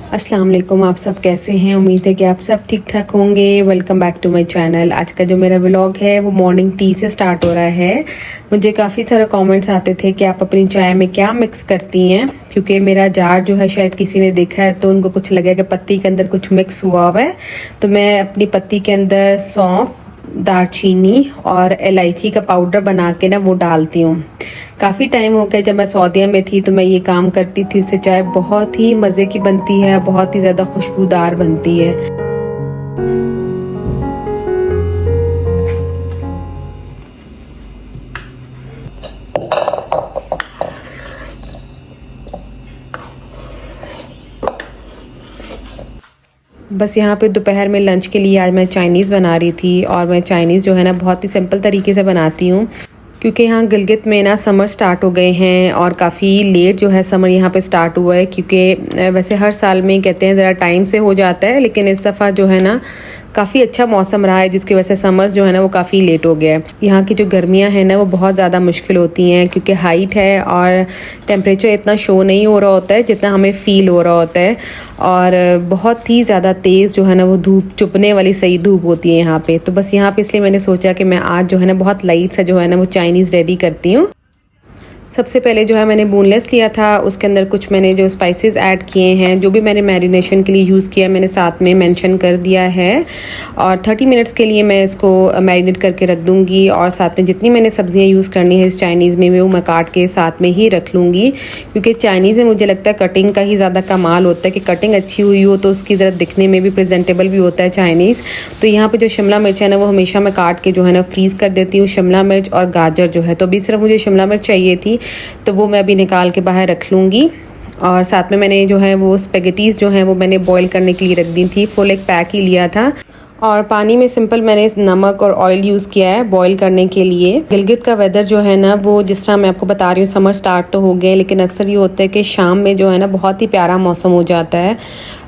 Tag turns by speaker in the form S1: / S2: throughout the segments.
S1: अस्सलाम वालेकुम। आप सब कैसे हैं? उम्मीद है कि आप सब ठीक ठाक होंगे। Welcome back to my channel. आज का जो मेरा व्लॉग है वो मॉर्निंग टी से स्टार्ट हो रहा है। मुझे काफ़ी सारे कमेंट्स आते थे कि आप अपनी चाय में क्या मिक्स करती हैं, क्योंकि मेरा जार जो है शायद किसी ने देखा है तो उनको कुछ लगे कि पत्ती के अंदर कुछ मिक्स हुआ हुआ है। तो मैं अपनी पत्ती के अंदर सौंफ, दालचीनी और इलायची का पाउडर बना के ना वो डालती हूँ। काफ़ी टाइम हो गया, जब मैं सऊदीया में थी तो मैं ये काम करती थी। इससे चाय बहुत ही मज़े की बनती है, बहुत ही ज़्यादा खुशबूदार बनती है। बस यहाँ पे दोपहर में लंच के लिए आज मैं चाइनीज़ बना रही थी, और मैं चाइनीज़ जो है ना बहुत ही सिंपल तरीके से बनाती हूँ, क्योंकि यहाँ गिलगित में ना समर स्टार्ट हो गए हैं और काफ़ी लेट जो है समर यहाँ पे स्टार्ट हुआ है। क्योंकि वैसे हर साल में कहते हैं ज़रा टाइम से हो जाता है, लेकिन इस दफ़ा जो है ना काफ़ी अच्छा मौसम रहा है, जिसकी वजह से समर्स जो है ना वो काफ़ी लेट हो गया है। यहाँ की जो गर्मियाँ हैं ना वो बहुत ज़्यादा मुश्किल होती हैं, क्योंकि हाइट है और टेम्परेचर इतना शो नहीं हो रहा होता है जितना हमें फ़ील हो रहा होता है। और बहुत ही ज़्यादा तेज़ जो है ना वो धूप, चुभने वाली सही धूप होती है यहाँ पे। तो बस यहाँ पे इसलिए मैंने सोचा कि मैं आज जो है ना बहुत लाइट सा जो है ना वो चाइनीज़ रेडी करती हूँ। सबसे पहले जो है मैंने बोनलेस लिया था, उसके अंदर कुछ मैंने जो स्पाइसेस ऐड किए हैं, जो भी मैंने मैरिनेशन के लिए यूज़ किया मैंने साथ में मेंशन कर दिया है। और 30 मिनट्स के लिए मैं इसको मैरिनेट करके रख दूँगी। और साथ में जितनी मैंने सब्जियां यूज़ करनी है इस चाइनीज़ में वो मैं काट के साथ में ही रख लूँगी, क्योंकि चाइनीज़ में मुझे लगता है कटिंग का ही ज़्यादा कमाल होता है कि कटिंग अच्छी हुई हो तो उसकी ज़रा दिखने में भी प्रेजेंटेबल भी होता है चाइनीज़। तो यहाँ पर जो शिमला मिर्च है ना वो हमेशा मैं काट के जो है ना फ्रीज़ कर देती हूँ। शिमला मिर्च और गाजर जो है, तो अभी सिर्फ मुझे शिमला मिर्च चाहिए थी, तो वो मैं अभी निकाल के बाहर रख लूँगी। और साथ में मैंने जो है वो स्पेगेटीज़ जो हैं वो मैंने बॉईल करने के लिए रख दी थी। फुल एक पैक ही लिया था, और पानी में सिंपल मैंने नमक और ऑयल यूज़ किया है बॉईल करने के लिए। गिलगित का वेदर जो है ना वो, जिस तरह मैं आपको बता रही हूँ, समर स्टार्ट तो हो गए, लेकिन अक्सर ये होता है कि शाम में जो है ना बहुत ही प्यारा मौसम हो जाता है।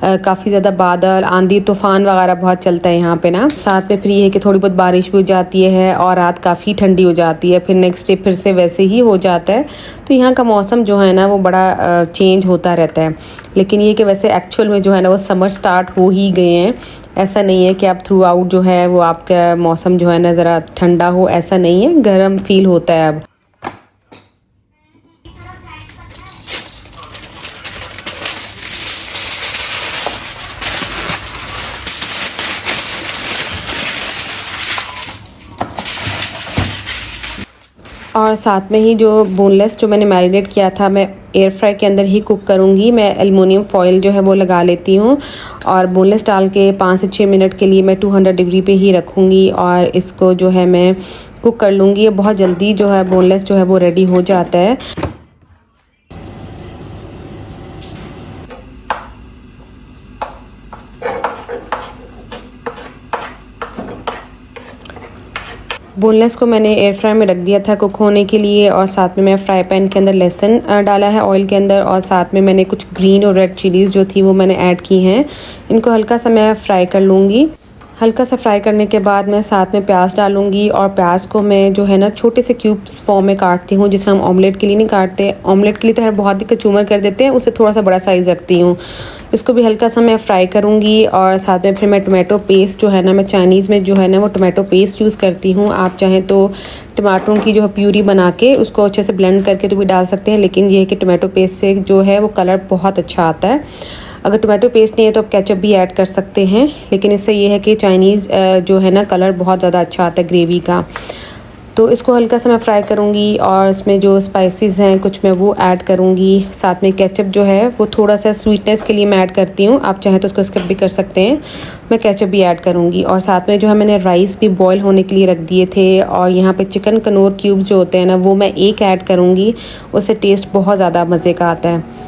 S1: काफ़ी ज़्यादा बादल, आंधी, तूफ़ान वगैरह बहुत चलता है यहाँ पे ना। साथ में फिर ये है कि थोड़ी बहुत बारिश भी हो जाती है और रात काफ़ी ठंडी हो जाती है, फिर नेक्स्ट डे फिर से वैसे ही हो जाता है। तो यहाँ का मौसम जो है ना वो बड़ा चेंज होता रहता है। लेकिन ये कि वैसे एक्चुअल में जो है ना वो समर स्टार्ट हो ही गए हैं। ऐसा नहीं है कि आप थ्रू आउट जो है वो आपका मौसम जो है ना ज़रा ठंडा हो, ऐसा नहीं है, गर्म फील होता है अब। और साथ में ही जो बोनलेस जो मैंने मैरिनेट किया था मैं एयर फ्राई के अंदर ही कुक करूँगी। मैं एलुमिनियम फॉइल जो है वो लगा लेती हूँ, और बोनलेस डाल के 5 से 6 मिनट के लिए मैं 200 डिग्री पे ही रखूँगी, और इसको जो है मैं कुक कर लूँगी। ये बहुत जल्दी जो है बोनलेस जो है वो रेडी हो जाता है। बोनलेस को मैंने एयर फ्राई में रख दिया था कुक होने के लिए, और साथ में मैं फ्राई पैन के अंदर लहसुन डाला है ऑयल के अंदर, और साथ में मैंने कुछ ग्रीन और रेड चिलीज़ जो थी वो मैंने ऐड की हैं। इनको हल्का सा मैं फ्राई कर लूँगी। हल्का सा फ्राई करने के बाद मैं साथ में प्याज डालूंगी, और प्याज को मैं जो है ना छोटे से क्यूब्स फॉर्म में काटती हूँ, जिसे हम ऑमलेट के लिए नहीं काटते। ऑमलेट के लिए तो बहुत ही कचूमर कर देते हैं, उससे थोड़ा सा बड़ा साइज़ रखती हूँ। इसको भी हल्का सा मैं फ्राई करूँगी, और साथ में फिर मैं टोमेटो पेस्ट जो है ना, मैं चाइनीज़ में जो है ना वो टोमेटो पेस्ट यूज़ करती हूँ। आप चाहें तो टमाटरों की जो है प्यूरी बना के उसको अच्छे से ब्लेंड करके तो भी डाल सकते हैं, लेकिन ये है कि टोमेटो पेस्ट से जो है वो कलर बहुत अच्छा आता है। अगर टोमेटो पेस्ट नहीं है तो आप केचप भी ऐड कर सकते हैं, लेकिन इससे ये है कि चाइनीज़ जो है ना कलर बहुत ज़्यादा अच्छा आता है ग्रेवी का। तो इसको हल्का सा मैं फ्राई करूँगी, और इसमें जो स्पाइसेस हैं कुछ मैं वो ऐड करूँगी। साथ में केचप जो है वो थोड़ा सा स्वीटनेस के लिए मैं ऐड करती हूँ, आप चाहें तो उसको स्किप भी कर सकते हैं। मैं केचप भी ऐड करूँगी, और साथ में जो है मैंने राइस भी बॉईल होने के लिए रख दिए थे, और यहाँ पे चिकन कनौर क्यूब्स जो होते हैं ना वो मैं एक ऐड करूँगी, उससे टेस्ट बहुत ज़्यादा मज़े का आता है।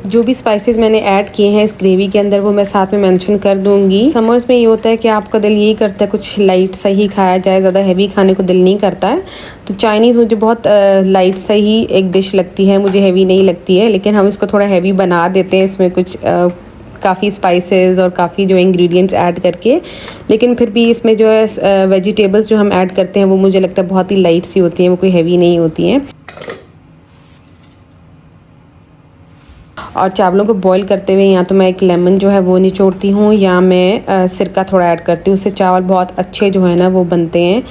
S1: जो भी स्पाइसेस मैंने ऐड किए हैं इस ग्रेवी के अंदर वो मैं साथ में मेंशन कर दूंगी। समर्स में ये होता है कि आपका दिल यही करता है कुछ लाइट सा ही खाया जाए, ज़्यादा हैवी खाने को दिल नहीं करता है। तो चाइनीज़ मुझे बहुत लाइट सा ही एक डिश लगती है, मुझे हैवी नहीं लगती है, लेकिन हम इसको थोड़ा हैवी बना देते हैं। इसमें कुछ काफ़ी स्पाइसेस और काफ़ी जो इंग्रेडिएंट्स ऐड करके, लेकिन फिर भी इसमें जो है वेजिटेबल्स जो हम ऐड करते हैं वो मुझे लगता है बहुत ही लाइट सी होती हैं, वो कोई हैवी नहीं होती हैं। और चावलों को बॉईल करते हुए या तो मैं एक लेमन जो है वो निचोड़ती हूँ या मैं सिरका थोड़ा ऐड करती हूँ, उससे चावल बहुत अच्छे जो है ना वो बनते हैं।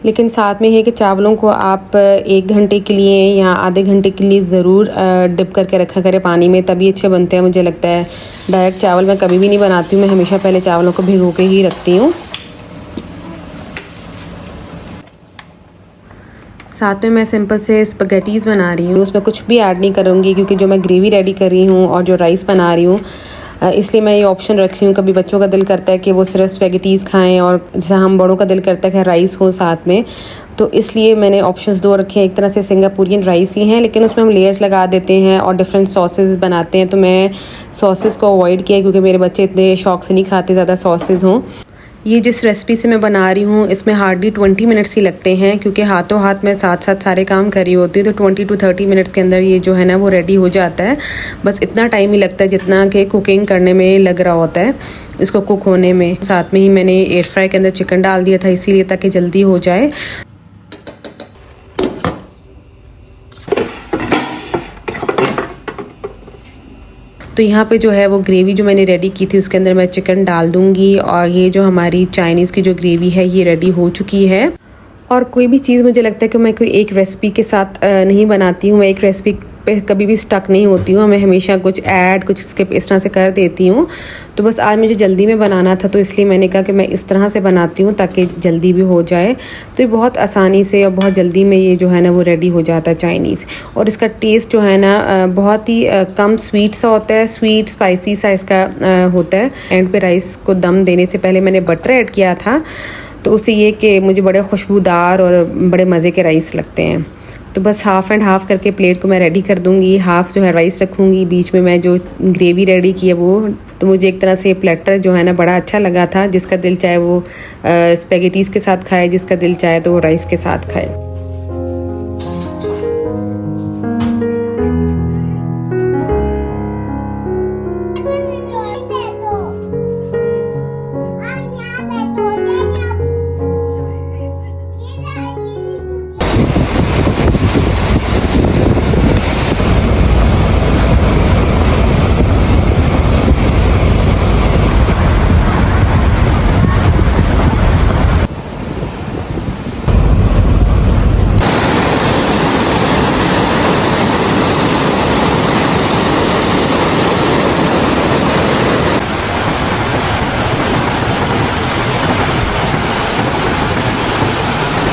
S1: लेकिन साथ में है कि चावलों को आप 1 घंटे के लिए या आधे घंटे के लिए ज़रूर डिप करके रखा करें पानी में, तभी अच्छे बनते हैं मुझे लगता है। डायरेक्ट चावल मैं कभी भी नहीं बनाती हूँ, मैं हमेशा पहले चावलों को भिगो के ही रखती हूँ। साथ में मैं सिंपल से स्पगेटीज़ बना रही हूँ, उसमें कुछ भी ऐड नहीं करूँगी क्योंकि जो मैं ग्रेवी रेडी कर रही हूँ और जो राइस बना रही हूँ, इसलिए मैं ये ऑप्शन रख रही हूँ। कभी बच्चों का दिल करता है कि वो सिर्फ स्पैगेटीज़ खाएं और जैसा हम बड़ों का दिल करता है कि राइस हो साथ में, तो इसलिए मैंने ऑप्शंस 2 रखे हैं। एक तरह से सिंगापुरियन राइस ही हैं, लेकिन उसमें हम लेयर्स लगा देते हैं और डिफरेंट सॉसेस बनाते हैं। तो मैं सॉसेस को अवॉइड किया क्योंकि मेरे बच्चे इतने शौक से नहीं खाते ज़्यादा सॉसेस हों। ये जिस रेसिपी से मैं बना रही हूँ इसमें हार्डली 20 मिनट्स ही लगते हैं, क्योंकि हाथों हाथ मैं साथ साथ सारे काम कर रही होती हूँ। तो 20 to 30 मिनट्स के अंदर ये जो है ना वो रेडी हो जाता है। बस इतना टाइम ही लगता है जितना कि कुकिंग करने में लग रहा होता है, इसको कुक होने में। साथ में ही मैंने एयर फ्राई के अंदर चिकन डाल दिया था, इसीलिए ताकि जल्दी हो जाए। तो यहाँ पे जो है वो ग्रेवी जो मैंने रेडी की थी उसके अंदर मैं चिकन डाल दूँगी, और ये जो हमारी चाइनीज़ की जो ग्रेवी है ये रेडी हो चुकी है। और कोई भी चीज़ मुझे लगता है कि मैं कोई एक रेसिपी के साथ नहीं बनाती हूँ, मैं एक रेसिपी पे कभी भी स्टक नहीं होती हूँ, मैं हमेशा कुछ ऐड कुछ स्किप इस तरह से कर देती हूँ। तो बस आज मुझे जल्दी में बनाना था, तो इसलिए मैंने कहा कि मैं इस तरह से बनाती हूँ ताकि जल्दी भी हो जाए। तो ये बहुत आसानी से और बहुत जल्दी में ये जो है ना वो रेडी हो जाता है चाइनीज़। और इसका टेस्ट जो है ना बहुत ही कम स्वीट सा होता है, स्वीट स्पाइसी सा इसका होता है। एंड पे राइस को दम देने से पहले मैंने बटर ऐड किया था, तो उससे ये कि मुझे बड़े खुशबूदार और बड़े मज़े के राइस लगते हैं। तो बस हाफ़ एंड हाफ़ करके प्लेट को मैं रेडी कर दूँगी। हाफ़ जो है राइस रखूँगी, बीच में मैं जो ग्रेवी रेडी की है वो। तो मुझे एक तरह से प्लेटर जो है ना बड़ा अच्छा लगा था। जिसका दिल चाहे वो स्पैगेटीज़ के साथ खाए, जिसका दिल चाहे तो वो राइस के साथ खाए।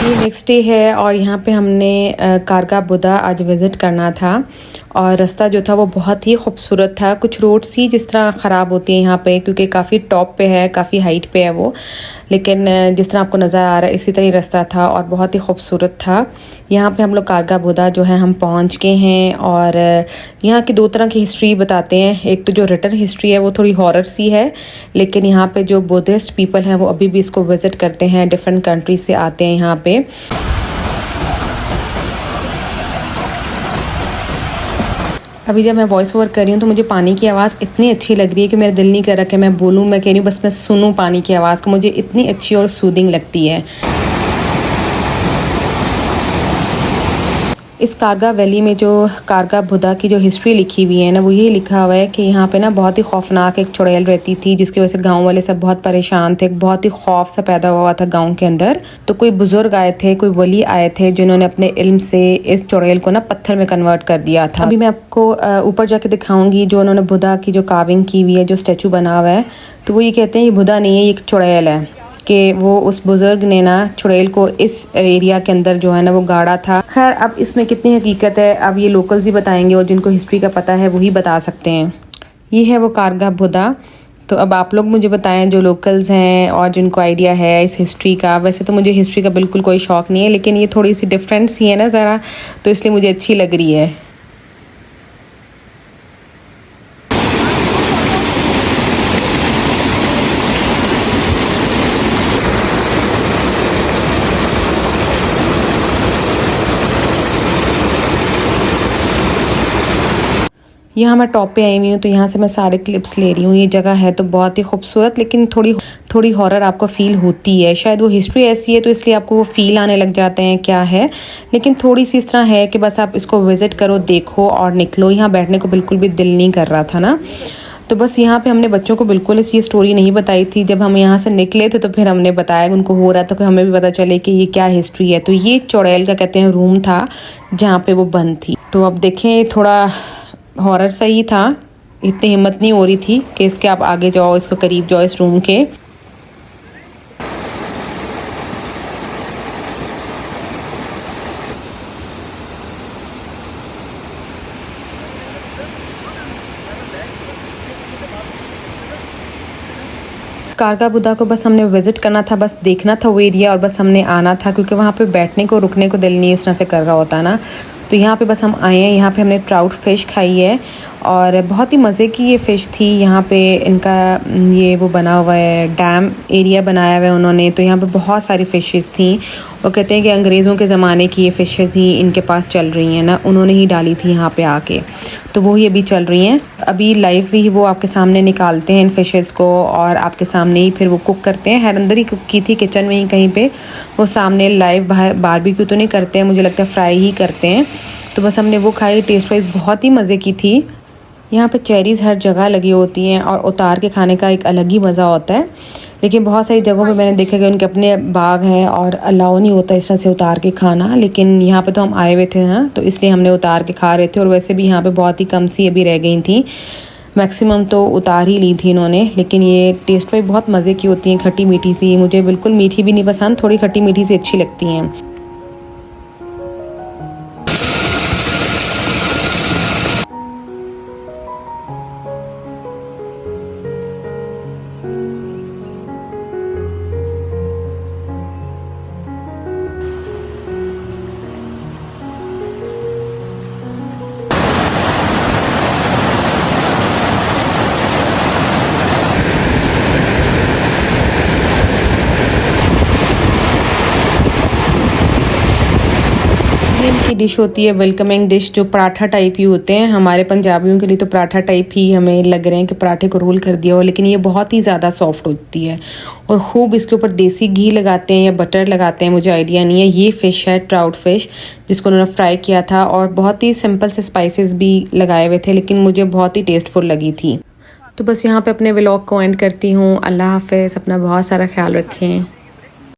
S1: ये नेक्स्ट डे है और यहाँ पे हमने कारगा बुदा आज विज़िट करना था, और रास्ता जो था वो बहुत ही खूबसूरत था। कुछ रोड्स ही जिस तरह ख़राब होती हैं यहाँ पे, क्योंकि काफ़ी टॉप पे है, काफ़ी हाइट पे है वो, लेकिन जिस तरह आपको नज़र आ रहा है इसी तरह रास्ता था और बहुत ही खूबसूरत था। यहाँ पे हम लोग कारगा बुदा जो है हम पहुँच गए हैं, और यहाँ की 2 तरह की हिस्ट्री बताते हैं। एक तो जो रिटन हिस्ट्री है वो थोड़ी हॉरर सी है, लेकिन यहाँ पे जो बुद्धिस्ट पीपल हैं वो अभी भी इसको विज़िट करते हैं, डिफरेंट कंट्रीज से आते हैं यहाँ पे। अभी जब मैं वॉइस ओवर कर रही हूँ तो मुझे पानी की आवाज़ इतनी अच्छी लग रही है कि मेरा दिल नहीं कर रहा कि मैं बोलूँ, मैं कह रही हूँ बस मैं सुनूँ पानी की आवाज़ को, मुझे इतनी अच्छी और सूदिंग लगती है। इस कारगा वैली में जो कारगा बुदा की जो हिस्ट्री लिखी हुई है ना, वो यही लिखा हुआ है कि यहाँ पे ना बहुत ही खौफनाक एक चुड़ैल रहती थी, जिसकी वजह से गांव वाले सब बहुत परेशान थे। बहुत ही खौफ सा पैदा हुआ था गांव के अंदर। तो कोई बुजुर्ग आए थे, कोई वली आए थे, जिन्होंने अपने इल्म से इस चुड़ैल को ना पत्थर में कन्वर्ट कर दिया था। अभी मैं आपको ऊपर जाके दिखाऊंगी जो उन्होंने बुदा की जो कार्विंग की हुई है, जो स्टैचू बना हुआ है। तो वो ये कहते हैं ये बुदा नहीं है, ये एक चुड़ैल है, कि वो उस बुज़ुर्ग ने ना चुड़ैल को इस एरिया के अंदर जो है ना वो गाड़ा था। खैर अब इसमें कितनी हकीकत है अब ये लोकल्स ही बताएंगे, और जिनको हिस्ट्री का पता है वही बता सकते हैं। ये है वो कारगा बुदा। तो अब आप लोग मुझे बताएं जो लोकल्स हैं और जिनको आइडिया है इस हिस्ट्री का। वैसे तो मुझे हिस्ट्री का बिल्कुल कोई शौक़ नहीं है, लेकिन ये थोड़ी सी डिफरेंट सी है ना ज़रा, तो इसलिए मुझे अच्छी लग रही है। यहाँ मैं टॉप पे आई हुई हूँ, तो यहाँ से मैं सारे क्लिप्स ले रही हूँ। ये जगह है तो बहुत ही खूबसूरत, लेकिन थोड़ी हॉरर आपको फील होती है। शायद वो हिस्ट्री ऐसी है तो इसलिए आपको वो फील आने लग जाते हैं क्या है, लेकिन थोड़ी सी इस तरह है कि बस आप इसको विज़िट करो, देखो और निकलो। यहाँ बैठने को बिल्कुल भी दिल नहीं कर रहा था ना, तो बस यहाँ पे हमने बच्चों को बिल्कुल ये स्टोरी नहीं बताई थी। जब हम यहाँ से निकले थे तो फिर हमने बताया, उनको हो रहा था कि हमें भी पता चले कि ये क्या हिस्ट्री है। तो ये चुड़ैल का कहते हैं रूम था जहाँ पे वो बंद थी। तो अब देखें, थोड़ा हॉरर सही था, इतनी हिम्मत नहीं हो रही थी कि इसके आप आगे जाओ, इसको करीब जाओ इस रूम के। कारगा बुद्धा को बस हमने विज़िट करना था, बस देखना था वो एरिया और बस हमने आना था, क्योंकि वहाँ पे बैठने को रुकने को दिल नहीं इस तरह से कर रहा होता ना। तो यहाँ पे बस हम आए हैं। यहाँ पे हमने ट्राउट फ़िश खाई है और बहुत ही मज़े की ये फ़िश थी। यहाँ पे इनका ये वो बना हुआ है, डैम एरिया बनाया हुआ है उन्होंने, तो यहाँ पे बहुत सारी फ़िशेस थी। वो कहते हैं कि अंग्रेज़ों के ज़माने की ये फ़िशेस ही इनके पास चल रही हैं ना, उन्होंने ही डाली थी यहाँ पे आके, तो वो ही अभी चल रही हैं। अभी लाइव ही वो आपके सामने निकालते हैं इन फ़िशेस को और आपके सामने ही फिर वो कुक करते हैं। है अंदर ही कुक की थी, किचन में ही कहीं पे, वो सामने लाइव बारबेक्यू तो नहीं करते हैं, मुझे लगता है फ्राई ही करते हैं। तो बस हमने वो खाई, टेस्ट वाइज बहुत ही मज़े की थी। यहाँ पे चेरीज़ हर जगह लगी होती हैं और उतार के खाने का एक अलग ही मज़ा होता है, लेकिन बहुत सारी जगहों पे मैंने देखा कि उनके अपने बाग हैं और अलाउ नहीं होता इस तरह से उतार के खाना। लेकिन यहाँ पे तो हम आए हुए थे ना, तो इसलिए हमने उतार के खा रहे थे। और वैसे भी यहाँ पे बहुत ही कम सी अभी रह गई थी, मैक्सिमम तो उतार ही ली थी इन्होंने। लेकिन ये टेस्ट वाइज बहुत मज़े की होती हैं, खट्टी मीठी सी। मुझे बिल्कुल मीठी भी नहीं पसंद, थोड़ी खट्टी मीठी सी अच्छी लगती हैं। इनकी डिश होती है वेलकमिंग डिश, जो पराठा टाइप ही होते हैं। हमारे पंजाबियों के लिए तो पराठा टाइप ही हमें लग रहे हैं कि पराठे को रोल कर दिया हो, लेकिन ये बहुत ही ज़्यादा सॉफ्ट होती है और खूब इसके ऊपर देसी घी लगाते हैं या बटर लगाते हैं, मुझे आइडिया नहीं है। ये फ़िश है ट्राउट फ़िश, जिसको उन्होंने फ्राई किया था और बहुत ही सिंपल से स्पाइसेस भी लगाए हुए थे, लेकिन मुझे बहुत ही टेस्टफुल लगी थी। तो बस यहाँ पे अपने व्लॉग को एंड करती हूँ। अल्लाह हाफ़िज़, अपना बहुत सारा ख्याल रखें।